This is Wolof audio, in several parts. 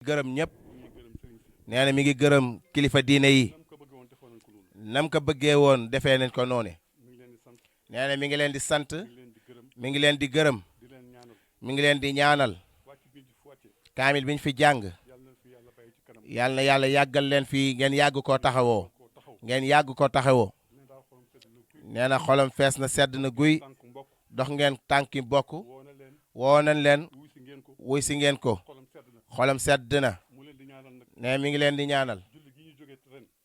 gërëm ñëpp nee na mi ngi gërëm kilifa diine yi nam ko bëggee woon defee nañ ko noone nee na mi ngi leen di sant mi ngi leen di gërëm mi ngi leen di ñaanal kaamil biñ fi jàng yal na yàlla yàggal leen fii ngeen yàgg koo taxawoo ngeen yàgg koo taxawoo nee na xolam fees na sedd na guy dox ngeen tànki bokk woo nañ leen wuy si ngeen ko xolam sedd na nee mi ngi leen di ñaanal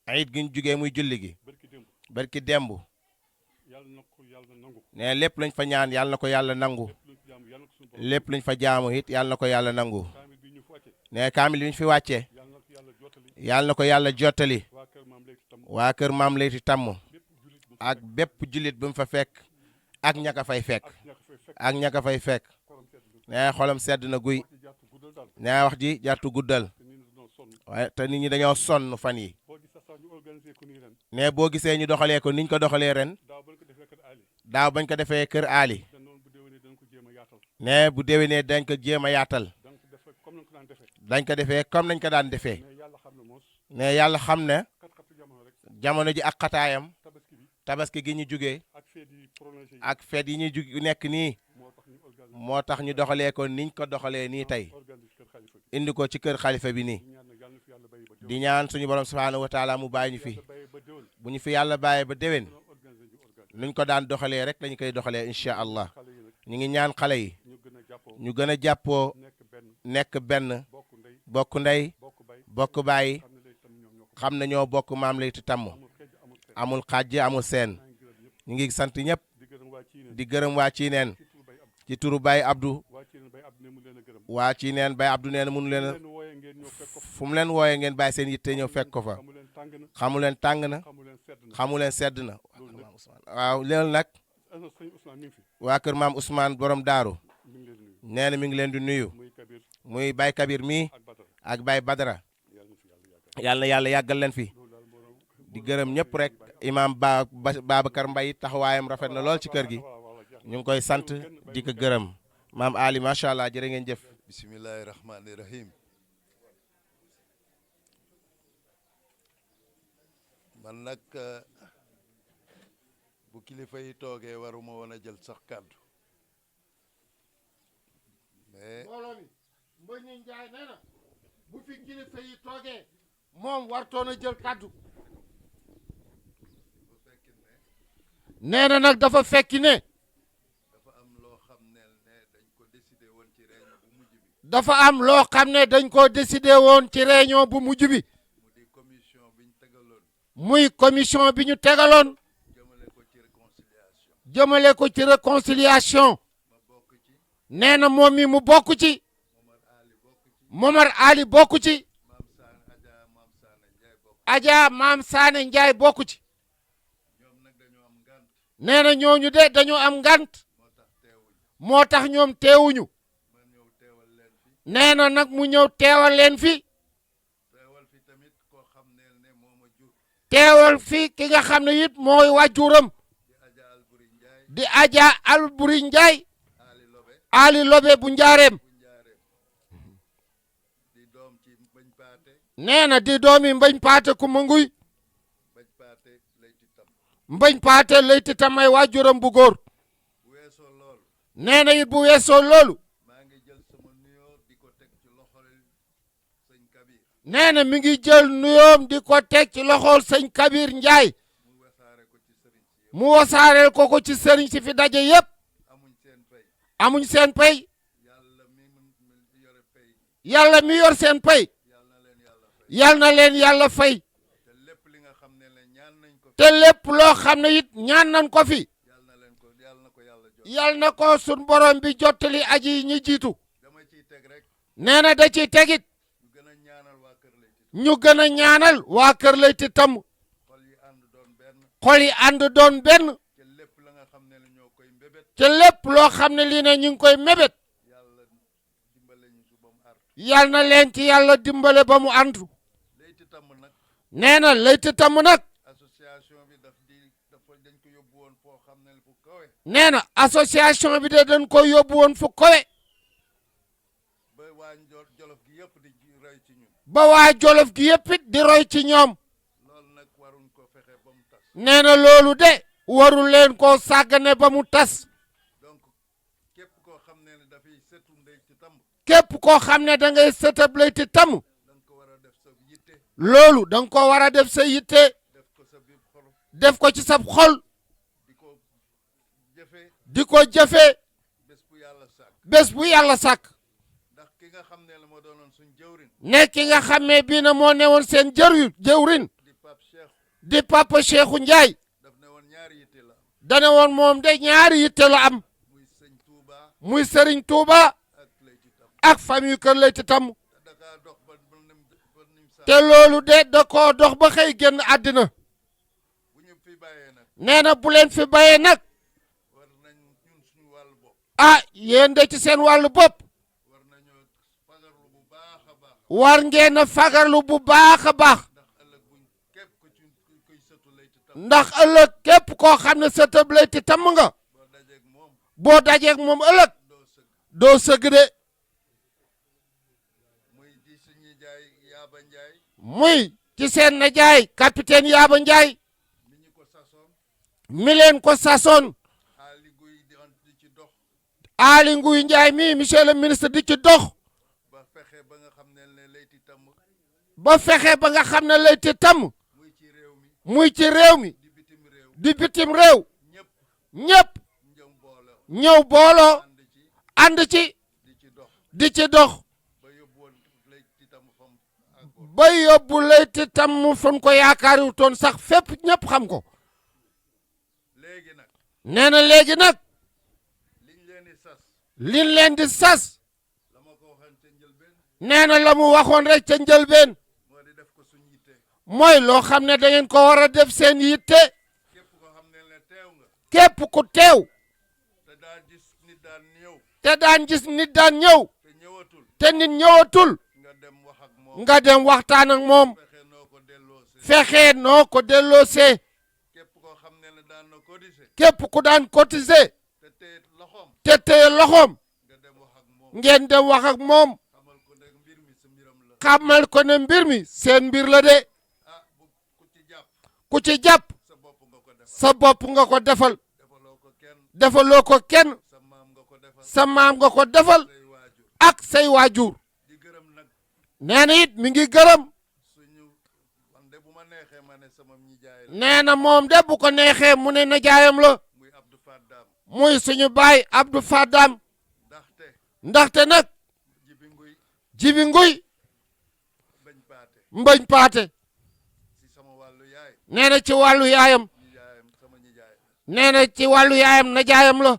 ayit gi ñu jugee muy julli gi barki demb nee lépp lañ fa ñaan yàlla na ko yàlla nangu lépp lañ fa jaamu it yàlla na ko yàlla nangu nee kaamil bi ñu fi wàccee yàlla na ko yàlla jottali waa kër maam Leyti Tàmm ak bépp jullit bu mu fa fekk ak ñaka fay fekk ak ñaka fay fekk nee xolam sedd na guy nee wax ji jartu guddal waaye te nit ñi dañoo sonn fan yi nee boo gisee ñu doxalee ko niñ ko doxalee ren daaw bañ ko defee kër Ali nee bu déwénee dañ ko jéem a yaatal dañ ko defee comme nañ ko daan defee nee yàlla xam ne jamono ji ak xataayam tabaski gi ñu jugee ak feet yi ñu jug nekk nii moo tax ñu doxalee ko niñ ko doxalee nii tey indi ko ci kër xalifa bi nii di ñaan suñu borom subhaanahu wa taala mu bàyyi ñu fi bu ñu fi yàlla bàyyee ba déwén nuñ ko daan doxalee rek lañu koy doxalee incha allah ñu ngi ñaan xale yi ñu gën a jàppoo nekk benn bokk ndey bokk bàyyi xam ne ñoo bokk maam Leyti Tàmm amul xàjj amul seen ñu ngi sant ñëpp di gërëm waa Ciineen ci turu Baye Abdou waa Ciineen Baye Abdou nee na mënu leen fu mu leen wooyee ngeen bàyyi seen yitte ñëw fekk ko fa xamu leen tàng na xamu leen sedd na waaw loolu nag waa kër maam Ousmane borom daaru nee na mi ngi leen di nuyu muy Baye Kabir mii ak Baye Badara yàlla na yàlla yàggal leen fi di gërëm ñëpp rek imam Babacar Mbaye taxawaayam rafet na lool ci kër gi ñu ngi koy sant di ko gërëm maam Ali macha allah jërë ngeen jëf. bismillahi rahmani rahim. man nag bu kilifa yi toogee waruma woon a jël sax kàddu mais mbooloo mi Mbagnick Ndiaye nee na bu fi kilifa yi toogee moom wartoon a jël kàddu nee na nag dafa fekki ne dafa am loo xam ne dañ ko décidé woon ci réunion bu mujj bi. dafa am loo xam ne dañ ko décidé woon ci réunion bu mujj bi mu di commission bi ñu tegaloon. muy commission bi ñu tegaloon jëmale ko ci réconciliation. jëmale ko ci réconciliation ma bokk ci. nee na moom mi mu bokk ci Momar Ali bokk ci. Momar Ali bokk ci Adja Maam Saane Ndiaye bokk ci. Adja Maam Saane Ndiaye bokk ci ñoom nag dañoo am ngant. nee na ñooñu de dañoo am ngant moo tax teewuñ. moo tax ñoom teewuñu ma ñëw teewal leen fi. nee na nag mu ñëw teewal leen fi teewal fi tamit koo xam ne moo ma jur. teewal fi ki nga xam ne it mooy wàjjuram di Adja Alburi Ndiaye. di Adja Alburi Ndiaye Ali Lobe. Ali Lobe bu njaareem bu njaareem. di doom ci bañ paate. nee na di doomi mbañ paate ku ma nguy bañ paate Leyti Tàmm. mbañ paate Leyti Tàmm ay wàjjuram bu góor bu weesoo loolu. nee na it bu weesoo loolu maa ngi jël sama nuyoo di ko teg ci loxol sëñ Kabir. nee na mi ngi jël nuyoom di ko teg ci loxol sëñ Kabir Ndiaye mu wasaare ko ci sëriñ si yëpp. mu wasaareel ko ci sëriñ si fi daje yépp amuñ seen pay. amuñ seen pay yàlla mi yore pay. yàlla mi yor seen pay yàlla na leen yàlla fay. yal na leen yàlla fay te lépp li nga xam ne ñaan nañ ko. te lépp loo xam ne it ñaan nañ ko fi yàlla na leen ko yàlla na ko yàlla jot. yal na ko sun borom bi jottali aji yi ñi jiitu dama ciy teg rek. nee na da ciy tegit ñu gën a ñaanal waa Kër Leyti. ñu gën a ñaanal waa kër Leyti Tàmm xol yi ànd doon benn. xol yi ànd doon benn te lépp la nga xam ne ñoo koy mbébét. te lépp loo xam ne lii ne ñu ngi koy mébét yàlla dimbale ñu su ba mu artu. yal na leen ci yàlla dimbale ba mu àndu Leyti Tàmm nag. nee na Leyti Tàmm nag association bi dañ ko yóbbu woon foo xam ne fu kawe. nee na association bi de dañ ko yóbbu woon fu kowe ba waa Jolof gi yëpp di roy ci ñun ba waa Jolof gi yëpp it di roy ci ñoom loolu nag waruñ ko fexe ba mu tas nee na loolu de warul leen koo sàggane ba mu tas donc képp koo xam ne dafay setu ndey ci tamb képp koo xam ne da ngay sëtab Leyti Tamb da nga ko war a def sa yitte loolu da nga ko war a def sa yitte def ko sa biir xol def ko ci sa xol di ko jëfee di ko jëfee bés bu yàlla sàkk bés bu yàlla sàkk ndax ki nga xam ne la moo doonoon suñ jëwrin ne ki nga xamee bii na moo newoon seen jëwrin di Pape Cheikh di Papa Cheikhou Ndiaye daf ne woon ñaari yitte la dana woon moom de ñaari yitte la am muy sëñ Touba muy Serigne Touba ak Leyti Tamb ak famille kër Leyti Tamb te dakaa dox ba nim sa te loolu de da koo dox ba xëy génn àddina bu ñu fi bàyyee nag nee na bu leen fi bayee nag war nañ ñun suñu wàllu bopp ah yéen de ci seen wàllu bopp war nañoo fagarlu bu baax a baax war ngeen a fagarlu bu baax a baax ndax ëllëg buñ képp ko ci kuy sëtu Leyti Tamb ndax ëllëg képp koo xam ne sa tëb Leyti Tamb nga boo dajeeg moom boo dajeeg moom ëllëg doo sëgg doo sëgg de muy di suñuy jaay Yaaba Njaay muy ci seen na jaay capitaine Yaaba Njaay mi ñu ko sasoon mi leen ko sasoon xaali guy di ci dox Aly Ngouille Ndiaye mi monsieur le ministre di ci dox ba fexe ba nga xam ne Leyti Tamb ba fexe ba nga xam ne Leyti Tamb muy ci réew mi muy ci réew mi di bitim réew di bitim réew ñëpp ñépp njëm booloo ñëw booloo ànd ci ànd ci di ci dox di ci dox ba yóbbu woon Leyti Tamb fam àggoon ba yóbbu Leyti Tamb fan ko yaakaariwutoon sax fépp ñépp xam ko léegi nag nee na léegi nag liñ leen di sas liñ leen di sas la ma ko waxoon ca njëlbeen nee na la mu waxoon rek ca njëlbeen moo di def ko suñ yitte mooy loo xam ne da ngeen ko war a def seen yitte képp koo xam ne teew nga képp ku teew te daa gis nit daan ñëw te daan gis nit daan ñëw te ñëwatul te nit ñëwatul nga dem wax ak moom nga dem waxtaan ak moom fexe noo ko delloosee fexe noo ko delloosee képp koo xam ne daan na cotiser képp ku daan cotiser te téye loxoom te téye loxoom nga dem wax ak moom ngeen dem wax ak moom xamal ko ne mbir mi sa mbiram la xamal ko ne mbir mi seen mbir la de ah bu ku ci jàpp ku ci jàpp sa bopp nga ko defal sa bopp nga ko defal defaloo ko kenn defaloo ko kenn sa maam nga ko defal sa maam nga ko defal say waajur ak say waajur di gërëm nag nee na it mi ngi gërëm suñu man de bu ma neexee ma ne sama nijaay la nee na moom de bu ko neexee mu ne nijaayam la muy Abdou Fadam muy suñu baay Abdou Fadam ndaxte ndaxte nag Jibi Nguy Jibi Nguy bañ paate mbañ paate si sama wàllu yaay nee na ci wàllu yaayam nijaayam sama nijaay nee na ci wàllu yaayam nijaayam la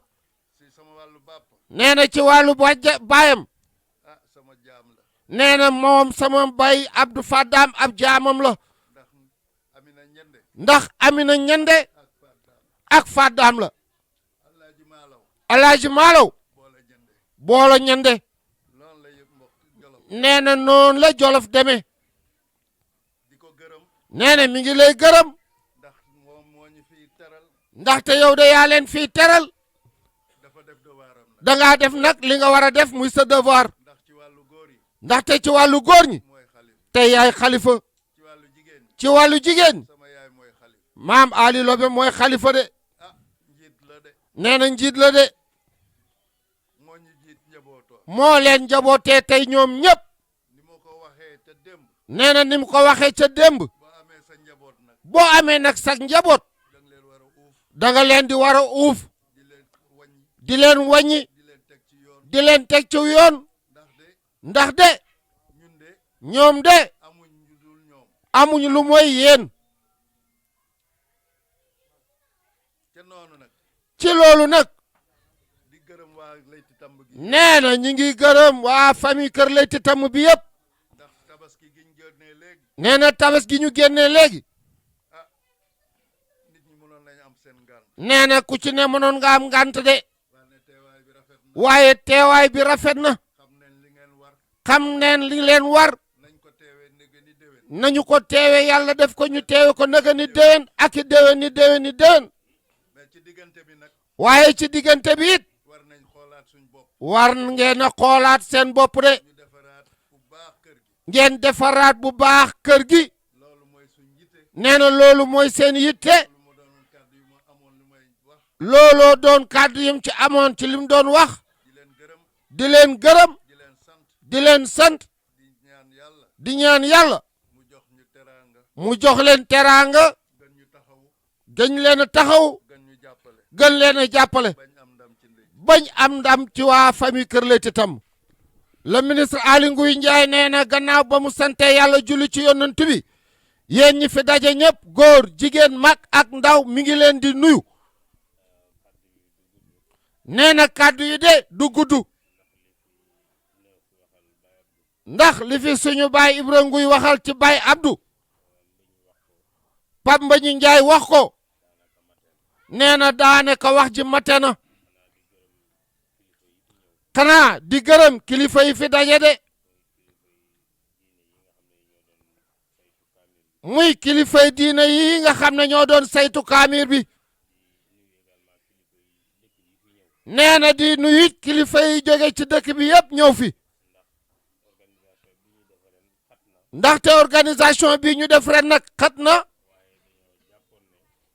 si sama wàllu bàpp nee na ci wàllu baayam ah sama jaam la nee na moom sama baay Abdou Fadam ab jaamam la ndax Amina Ñende ndax Amina Ñende ak Fadam ak Fadam la Alaaji Maalaw Alaaji Maalaw boole Ñende boolo Ñende loolu la yëpp mbokk Jolof nee na noonu la Jolof demee di ko gërëm nee na mi ngi lay gërëm ndax moom moo ñu fiy teral ndaxte yow de yaa leen fii teral dafa def devoiram nag dangaa def nag li nga war a def muy sa devoir ndax ci wàllu góor yi ndaxte ci wàllu góor ñi mooy xalif te yaay xalifa ci wàllu jigéen ñi ci wàllu jigéen ñi sama yaay mooy xalif maam Ali Lobe mooy xalifa de ah njiit la de nee na njiit la de moo ñu jiit njabootoo moo leen njabootee tey ñoom ñépp ni ma ko waxee te démb nee na ni mu ko waxee ca démb boo amee sa njaboot nag boo amee nag sax njaboot danga leen war a uuf danga leen di war a uuf di leen wàññi di leen wàññi di leen teg ci yoon di leen teg ci yoon ndax de ndax de ñun de ñoom de amuñ ñu dul ñoom amuñu lu mooy yéen ca noonu nag ci loolu nag di gërëm waa Leyti Tamb gi nee na ñi ngi gërëm waa famille Kër Leyti Tamb bi yëpp ndax tabaski giñ génnee léegi nee na tabas gi ñu génnee léegi ah nit ñi mënoon nañu am seen ngan nee na ku ci ne mënoon nga am ngànt de waane teewaay bi rafet na waaye teewaay bi rafet na xam nañ li ngeen war xam neen li leen war nañ ko teewee ndege ni déwén nañu ko teewe yàlla def ko ñu teewe ko naga ni déwén ak i déwén ni déwén ni déwén mais ci diggante bi nag waaye ci diggante bi it war nañ xoolaat suñ bopp war ngeen a xoolaat seen bopp de ñu defaraat bu baax kër gi ngeen defaraat bu baax kër gi. loolu mooy suñ yitte. nee na loolu mooy seen yitte. lu ma doonoon kàddu yu ma amoon lu may wax. looloo doon kàddu yim ci amoon ci lim doon wax. di leen gërëm. di leen gërëm. di leen sant. di leen sant. di ñaan yàlla. di ñaan yàlla. mu jox ñu teraanga. mu jox leen teraanga. gën ñu taxaw. gën leen a taxaw. gën ñu jàppale. gën leen a jàppale. bañ am ndam ci ndey. bañ am ndam ci waa famille Kër Leyti Tamb. le ministre Aly Ngouille Ndiaye nee na gannaaw ba mu sante yàlla julli ci yonent bi yéen ñi fi daje ñëpp góor jigéen mag ak ndaw mi ngi leen di nuyu. nee na kàddu yi de du gudd. ndax li fi suñu baay Ibra Nguy waxal ci baay Abdou. Pape Mbagnick Ndiaye wax ko. nee na daanaka wax ji mate na. xanaa di gërëm kilifa yi fi daje de. muy kilifay diine yi nga xam ne ñoo doon saytu kaamir bi. nee na di nuyu kilifa yi jóge ci dëkk bi yëpp ñëw fi. ndaxte organisation bi ñu def ren nag xat na.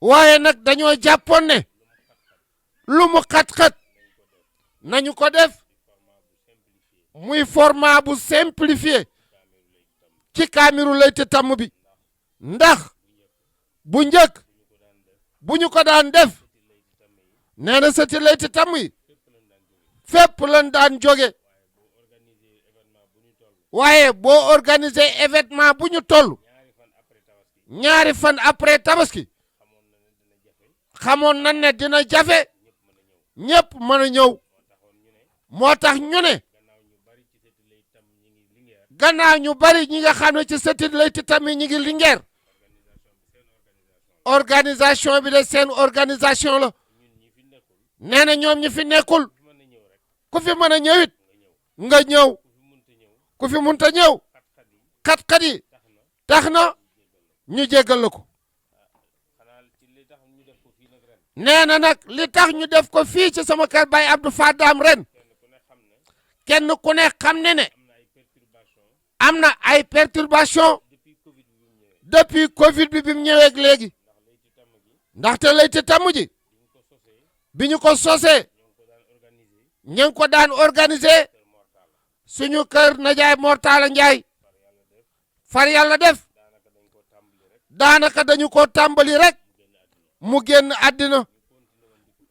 waaye nag dañoo jàppoon ne. lu mu xat-xat. nañu ko def. muy format bu simplifié. ci kaamiru Leyti Tamb bi. ndax bu njëkk bu ñu ko daan def nee na sëti Leyti Tamb yi fépp lañ daan jóge waaye boo organiser événement bu ñu toll ñaari fan après tabaski xamoon nañ ne dina jafe ñëpp mën a ñëw moo tax ñu ne gannaaw ñu bari ñi nga xam ne ci sëti Leyti Tamb yi ñi ngi Linguère organisation bi de seen organisation la nee na ñoom ñi fi nekkul ku fi mën a ñëwit nga ñëw ku fi munta ñëw xat-xat yi tax na ñu jéggal la ko nee na nag li tax ñu def ko fii ci sama kër Baye Abdou Fadam ren kenn ku ne xam ne am na ay perturbation depuis Covid bi mu ñëwee léegi ndaxte Leyti Tamb ji bi ñu ko sosee ñu ngi ko daan organiser suñu kër Najaay Mortala Njaay far yàlla def daanaka dañu ko tàmbali rek mu génn àddina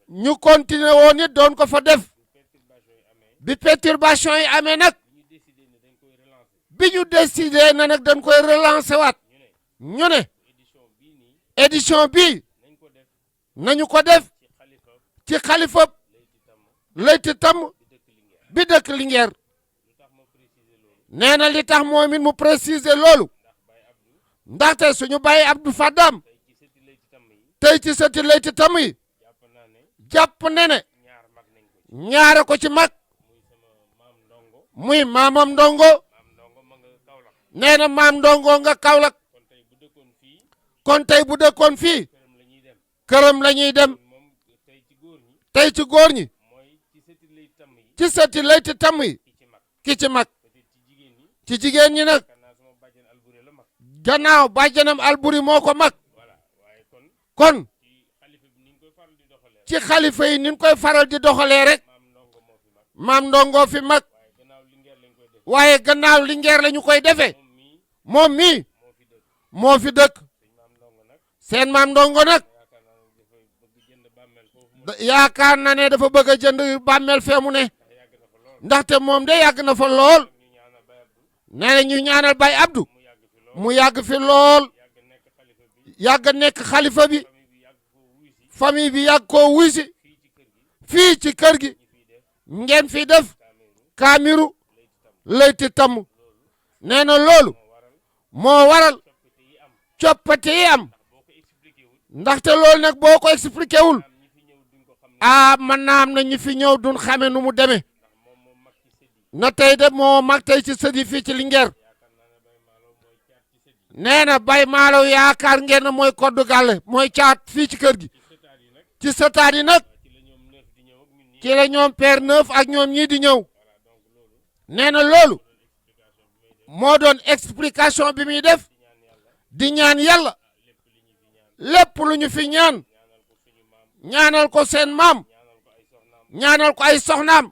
ñu continuer woon it doon ko fa def bi perturbation yi amee nag bi ñu décidé na nag dañ koy relancer waat ñu ne édition bii nañu ko def ci xalifa Leyti Tamb bi dëkk Linguère nee na li tax moom it mu préciser loolu ndaxte suñu Baye Abdou Fadam tey ci sëti Leyti Tamb yi jàpp ne ne ñaare ko ci mag muy maamam ndongo nee na maam ndongo nga Kaolack kon tey bu dëkkoon fii këram la ñuy dem tey ci góor ñi ci sëti Leyti Tamb yi ki ci mag ci jigéen ñi nag gannaaw bàjjanam Alburi moo ko mag kon ci xalifa yi niñ koy faral di doxalee rek maam ndongo fi mag waaye gannaaw Linguère la ñu koy defee moom mii moo fi dëkk seen maam ndongo nag yaakaar na ne dafa bëgg a jënd bàmmeel fee mu ne ndaxte moom de yàgg na fa lool nee na ñu ñaanal Baye Abdou mu yàgg fi lool yàgg nekk xalifa bi famille bi yàgg koo wuysi fii ci kër gi ngeen fi def kaamiru Leyti Tamb nee na loolu moo waral coppite yi am ndaxte loolu nag boo ko expliqué wul mën naa am na ñi fi ñëw duñ xame nu mu demee na tey de moo mag tey ci sëdi fii ci Linguère nee na Baye Malaw yaakaar ngeen ne mooy koddu gàlle mooy caat fii ci kër gi ci sëtaat yi nag ci la ñoom père neuf ak ñoom ñii di ñëw nee na loolu moo doon explication bi muy def di ñaan yàlla lépp lu ñu fi ñaan ñaanal ko seen maam ñaanal ko ay soxnaam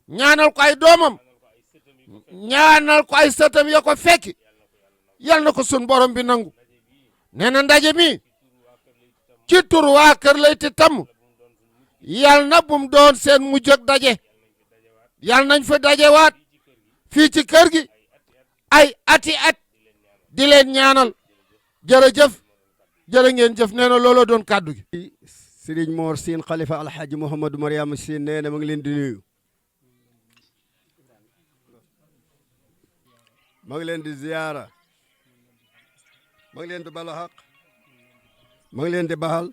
ñaanal ko ay doomam ñaanal ko ay sëtam ya ko fekki yal na ko sun borom bi nangu nee na ndaje mi ci tur waa Kër Leyti Tam yal na bum doon seen mujj ak daje yal nañ fa dajewaat fii ci kër gi ay ati at di leen ñaanal jërëjëf jërë ngeen jëf nee na looloo doon kàddu gi. Serigne Mor Sine Khalifa Alhaji Mouhamadou Mariama Sine nee na ma ngi leen di nuyu ma ngi leen di ziyaara ma ngi leen di balu xaq ma ngi leen di baxal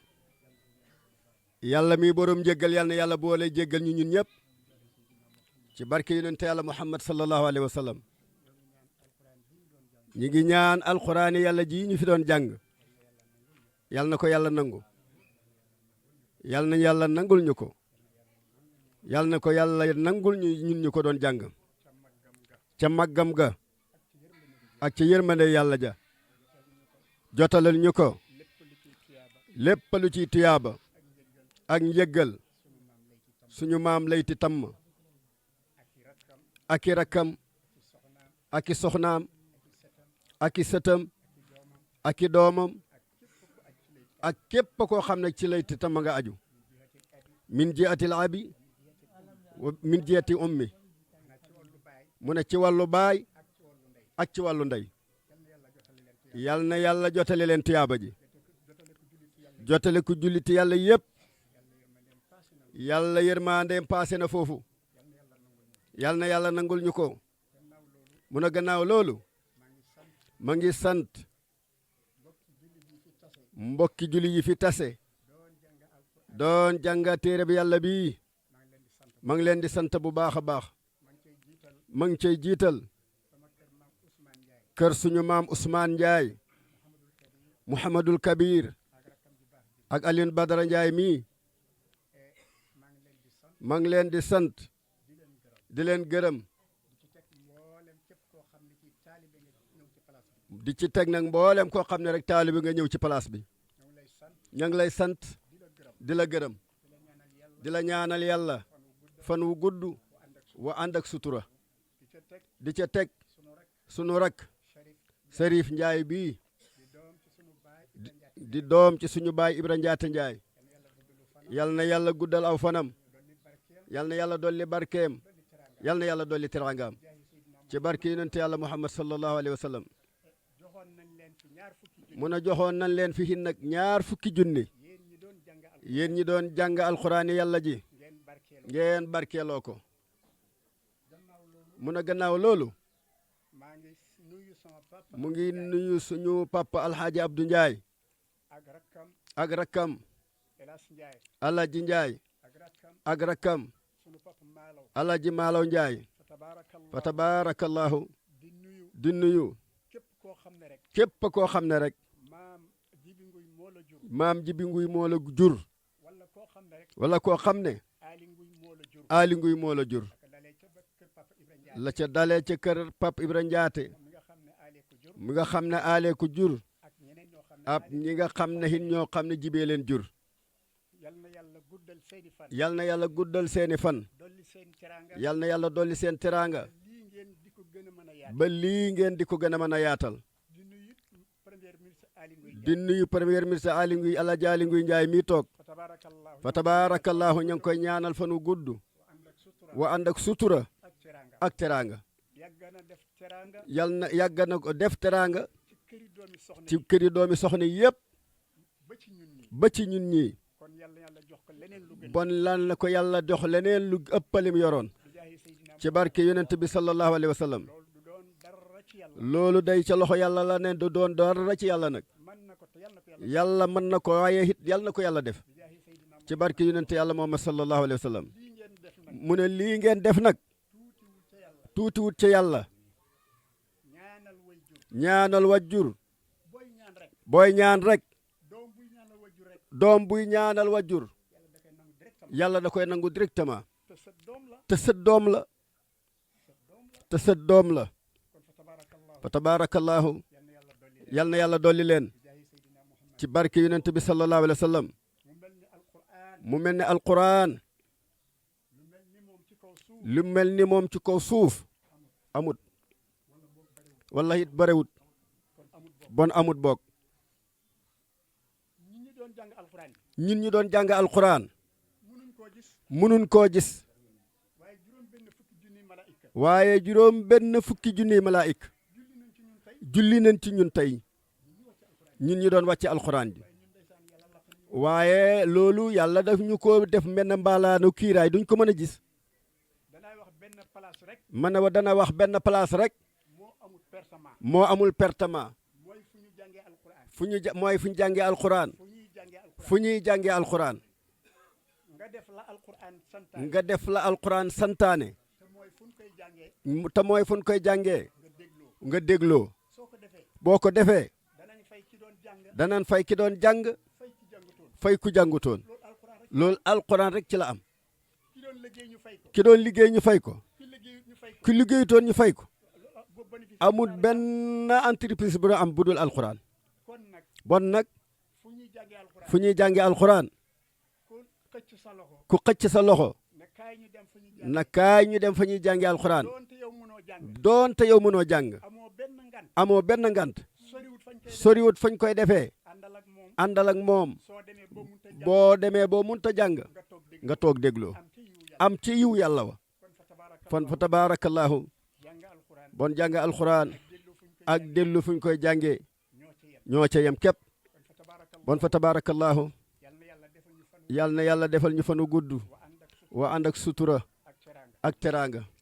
yàlla mi borom jéggal yàlla na yàlla boole jéggal ñu ñun ñëpp ci barke yonent yàlla Muhammad sallallahu alayhi wa sallam ñi ngi ñaan alquraan yàlla ji ñu fi doon jàng yàlla na ko yàlla nangu yàlla na yàlla nangul ñu ko yàlla na ko yàlla nangul ñu ñun ñu ko doon jàng ca màggam ga ak ca yërmande yàlla ja jotalal ñu ko lépp lu ciy tuyaaba ak njëggal suñu maam Leyti Tam ak i rakkam ak i soxnaam ak i sëtam ak i doomam ak képp koo xam ne ci Leyti Tam nga aju min jiatil abi wa min jiati ummi mu ne ci wàllu baay ak ci wàllu ndey yal na yàlla jotale leen tuyaaba ji jotale ku julliti yàlla yëpp yàlla yërmandeem paase na foofu yal na yàlla nangul ñu ko mu ne gannaaw loolu ma ngi sant mbokki julli yi fi tase doon jànga téere bi yàlla bii ma ngi leen di sant bu baax a baax ma ngi cay jiital kër suñu maam Ousmane Ndiaye Mouhamadul Kabir ak Alioune Badara Ndiaye mii ma ngi leen di sant di leen gërëm di ci teg nag mboolem koo xam ne rek taalibe nga ñëw ci place bi ña ngi lay sant di la gërëm di la ñaanal yàlla fan wu gudd wa ànd ak sutura di ca teg sunu rak Serif Ndiaye bii di doom ci suñu baay Ibra Njaate Ndiaye yal na yàlla guddal aw fanam yal na yàlla dolli barkeem yal na yàlla dolli teraangaam ci barke yonent yàlla Muhammad sallallahu alayhi wa sallam mun a joxoon nañ leen fi hin nag 20 junni yéen ñi doon jàng alxuraani yàlla ji ngeen barkeeloo ko mun a gannaaw loolu mu ngi nuyu suñu papa Alhaji Abdou Ndiaye ak rakkam Alhaji Ndiaye ak rakkam Alhaji Malaw Ndiaye fa tabarakallahu di nuyu képp koo xam ne rek maam Jibi Nguy moo la jur wala koo xam ne Ali Nguy moo la jur la ca dalee ca kër Pap Ibra Njaate mi nga xam ne aale ko jur ab ñi nga xam ne hin ñoo xam ne jibee leen jur yal na yàlla guddal seeni fan yal na yàlla dolli seen teraanga ba lii ngeen di ko gën a mën a yaatal di nuyu premier ministre Aly Ngouille Alaaji Aly Ngouille Ndiaye mii toog fa tabarakallahu ña ngi koy ñaanal fan wu gudd wa ànd ak sutura ak teraanga yal na yàgg na ko def teraanga ci këri doomi soxna yëpp ba ci ñun ñii bon lan la ko yàlla jox leneen lu ëppalim yoroon ci barke yonent bi sallallahu alayhi wa sallam loolu day ca loxo yàlla la ne du doon dara ci yàlla nag yàlla mën na ko waaye it yàlla na ko yàlla def ci barke yonent yàlla Muhammad sallallahu alayhi wa sallam mu ne lii ngeen def nag tuutiwut ca yàlla ñaanal wajjur booy ñaan rek doom buy ñaanal wajjur yàlla da koy nangu directement te sët doom la te sët doom la fa tabarakallahu yal na yàlla dolli leen ci barke yonent bi sallallahu alayhi wa sallam mu mel ni alquran lu mel ni moom ci kaw suuf amut wallahi it barewut bon amut boog ñun ñu doon jàng alquran mënuñ koo gis waaye juróom benn fukki junniy malaayik julli nañ ci ñun tey ñun ñu doon wàcce alquran ji waaye loolu yàlla daf ñu ko def mel ne mbaalaanu kiiraay duñ ko mën a gis mën na wa dana wax benn place rek moo amul pertement mooy fu ñu jàngee alquran fu ñuy jàngee alquran nga def la alquran santaane te mooy fu ñu koy jàngee nga dégloo boo ko defee danañ fay ki doon jàng fay ku jàngutoon loolu alquran rek ci la am ki doon liggéey ñu fay ko ki liggéeyutoon ñu fay ko amul benn entreprise bu am budul alquran bon nag fu ñuy jàngee alquran ku xëcc sa loxo na kaay ñu dem fa ñuy jàngee alquran doonte yow mënoo jàng amoo benn ngant soriwut fañ koy defee àndal ak moom boo demee boo munta jàng nga toog dégloo am ci yiw yàlla wa fan fa tabarakallahu bon jàng alquran ak dellu fuñ koy jàngee ñoo ca yem képp bon fa tabarakallahu yal na yàlla defal ñu fanu gudd wa ànd ak sutura ak teraanga